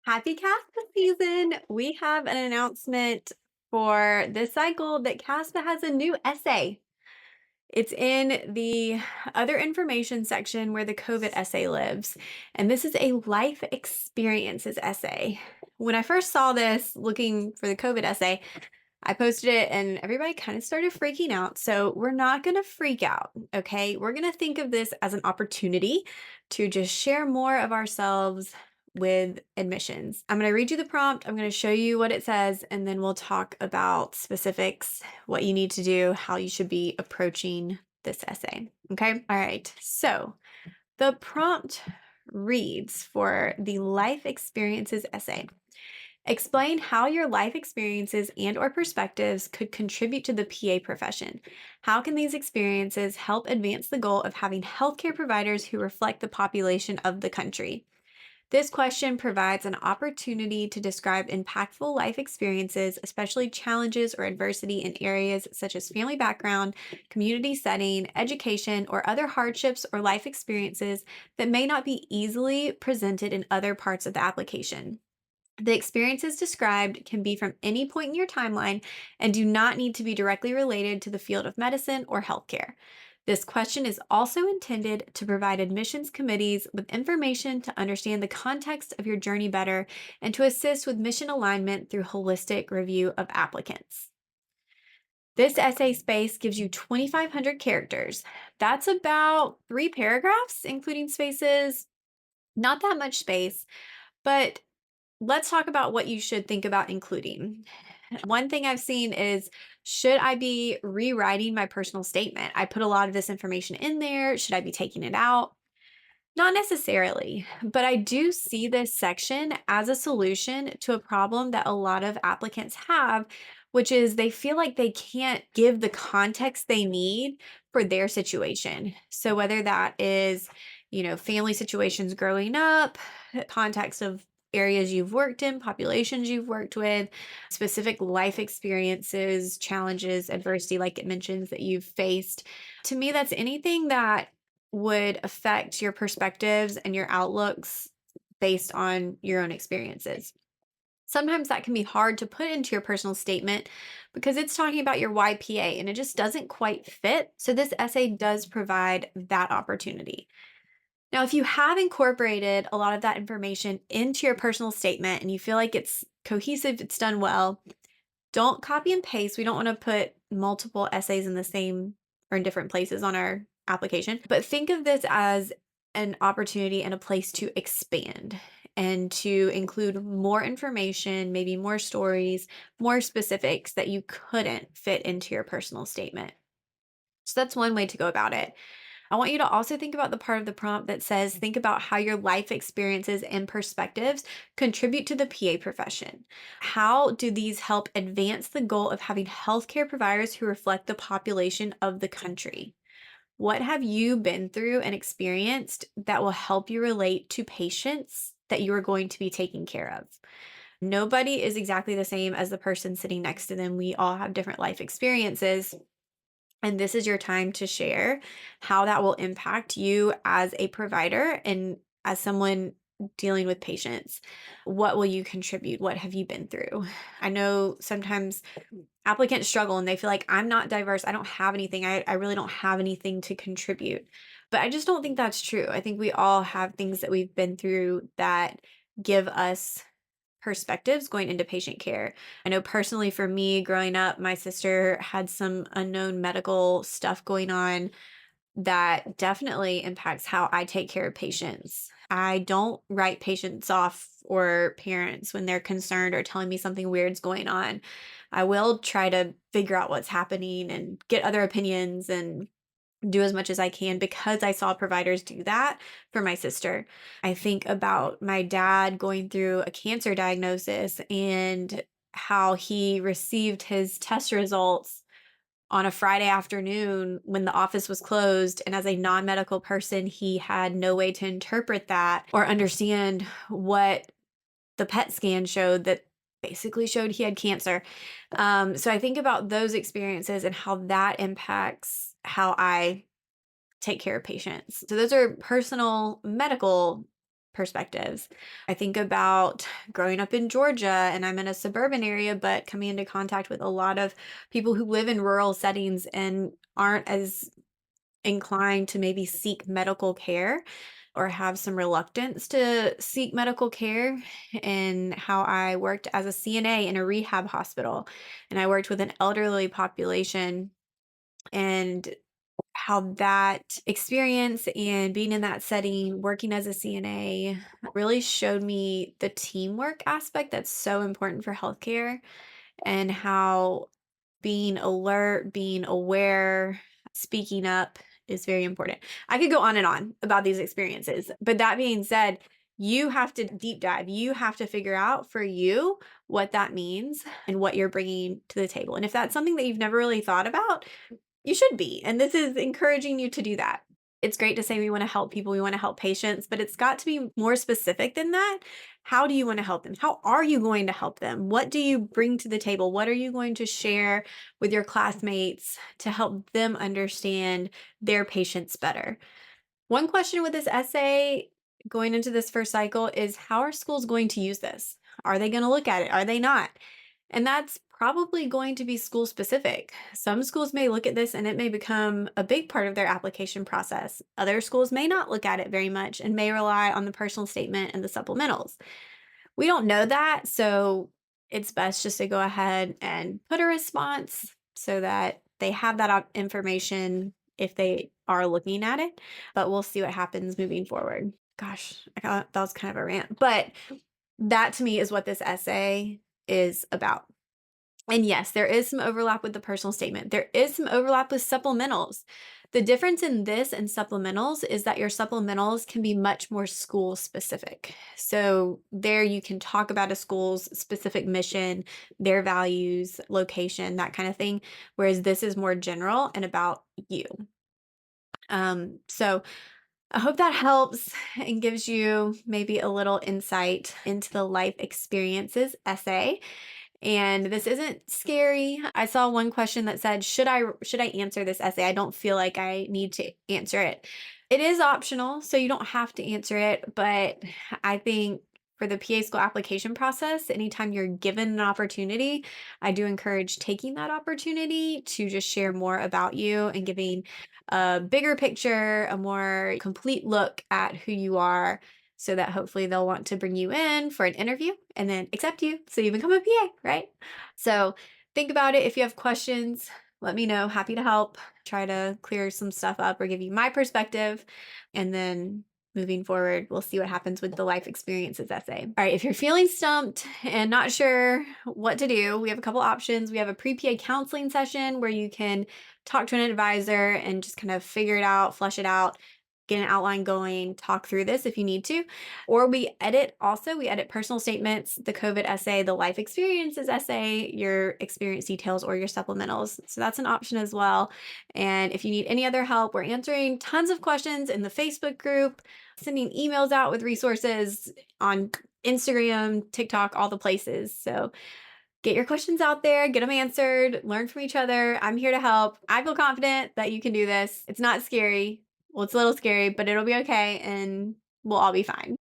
Happy CASPA season! We have an announcement for this cycle that CASPA has a new essay. It's in the other information section where the COVID essay lives. And this is a life experiences essay. When I first saw this looking for the COVID essay, I posted it and everybody kind of started freaking out. So we're not going to freak out, okay? We're going to think of this as an opportunity to just share more of ourselves with admissions. I'm going to read you the prompt, I'm going to show you what it says, and then we'll talk about specifics, what you need to do, how you should be approaching this essay. Okay? All right. So the prompt reads for the life experiences essay. Explain how your life experiences and/or perspectives could contribute to the PA profession. How can these experiences help advance the goal of having healthcare providers who reflect the population of the country? This question provides an opportunity to describe impactful life experiences, especially challenges or adversity in areas such as family background, community setting, education, or other hardships or life experiences that may not be easily presented in other parts of the application. The experiences described can be from any point in your timeline and do not need to be directly related to the field of medicine or healthcare. This question is also intended to provide admissions committees with information to understand the context of your journey better and to assist with mission alignment through holistic review of applicants. This essay space gives you 2,500 characters. That's about 3 paragraphs, including spaces. Not that much space, but let's talk about what you should think about including. One thing I've seen is, should I be rewriting my personal statement? I put a lot of this information in there. Should I be taking it out? Not necessarily, but I do see this section as a solution to a problem that a lot of applicants have, which is they feel like they can't give the context they need for their situation. So whether that is, family situations growing up, context of areas you've worked in, populations you've worked with, specific life experiences, challenges, adversity, like it mentions that you've faced. To me, that's anything that would affect your perspectives and your outlooks based on your own experiences. Sometimes that can be hard to put into your personal statement because it's talking about your YPA and it just doesn't quite fit. So, this essay does provide that opportunity. Now, if you have incorporated a lot of that information into your personal statement and you feel like it's cohesive, it's done well, don't copy and paste. We don't want to put multiple essays in the same or in different places on our application, but think of this as an opportunity and a place to expand and to include more information, maybe more stories, more specifics that you couldn't fit into your personal statement. So that's one way to go about it. I want you to also think about the part of the prompt that says, think about how your life experiences and perspectives contribute to the PA profession. How do these help advance the goal of having healthcare providers who reflect the population of the country? What have you been through and experienced that will help you relate to patients that you are going to be taking care of? Nobody is exactly the same as the person sitting next to them. We all have different life experiences. And this is your time to share how that will impact you as a provider and as someone dealing with patients. What will you contribute? What have you been through? I know sometimes applicants struggle and they feel like, I'm not diverse. I don't have anything. I really don't have anything to contribute. But I just don't think that's true. I think we all have things that we've been through that give us perspectives going into patient care. I know personally for me growing up, my sister had some unknown medical stuff going on that definitely impacts how I take care of patients. I don't write patients off or parents when they're concerned or telling me something weird's going on. I will try to figure out what's happening and get other opinions and do as much as I can because I saw providers do that for my sister. I think about my dad going through a cancer diagnosis and how he received his test results on a Friday afternoon when the office was closed. And as a non medical person, he had no way to interpret that or understand what the PET scan showed that basically showed he had cancer. So I think about those experiences and how that impacts how I take care of patients. So those are personal medical perspectives. I think about growing up in Georgia, and I'm in a suburban area, but coming into contact with a lot of people who live in rural settings and aren't as inclined to maybe seek medical care or have some reluctance to seek medical care, and how I worked as a CNA in a rehab hospital, and I worked with an elderly population, and how that experience and being in that setting, working as a CNA, really showed me the teamwork aspect that's so important for healthcare, and how being alert, being aware, speaking up is very important. I could go on and on about these experiences, but that being said, you have to deep dive. You have to figure out for you what that means and what you're bringing to the table. And if that's something that you've never really thought about, you should be. And this is encouraging you to do that. It's great to say we want to help people, we want to help patients, but it's got to be more specific than that. How do you want to help them? How are you going to help them? What do you bring to the table? What are you going to share with your classmates to help them understand their patients better? One question with this essay going into this first cycle is, how are schools going to use this? Are they going to look at it? Are they not? And that's probably going to be school specific. Some schools may look at this and it may become a big part of their application process. Other schools may not look at it very much and may rely on the personal statement and the supplementals. We don't know that, so it's best just to go ahead and put a response so that they have that information if they are looking at it, but we'll see what happens moving forward. Gosh, that was kind of a rant, but that to me is what this essay is about. And yes, there is some overlap with the personal statement. There is some overlap with supplementals. The difference in this and supplementals is that your supplementals can be much more school specific. So there you can talk about a school's specific mission, their values, location, that kind of thing. Whereas this is more general and about you. So I hope that helps and gives you maybe a little insight into the life experiences essay. And this isn't scary. I saw one question that said, should I answer this essay? I don't feel like I need to answer it. It is optional, so you don't have to answer it, but I think for the PA school application process, anytime you're given an opportunity, I do encourage taking that opportunity to just share more about you and giving a bigger picture, a more complete look at who you are, so that hopefully they'll want to bring you in for an interview and then accept you so you become a PA, right? So think about it. If you have questions, let me know. Happy to help. Try to clear some stuff up or give you my perspective. And then moving forward, we'll see what happens with the life experiences essay. All right, if you're feeling stumped and not sure what to do, we have a couple options. We have a pre-PA counseling session where you can talk to an advisor and just kind of figure it out, flesh it out, get an outline going, talk through this if you need to. Or we edit personal statements, the COVID essay, the life experiences essay, your experience details, or your supplementals. So that's an option as well. And if you need any other help, we're answering tons of questions in the Facebook group, sending emails out with resources on Instagram, TikTok, all the places. So get your questions out there, get them answered, learn from each other. I'm here to help. I feel confident that you can do this. It's not scary. Well, it's a little scary, but it'll be okay and we'll all be fine.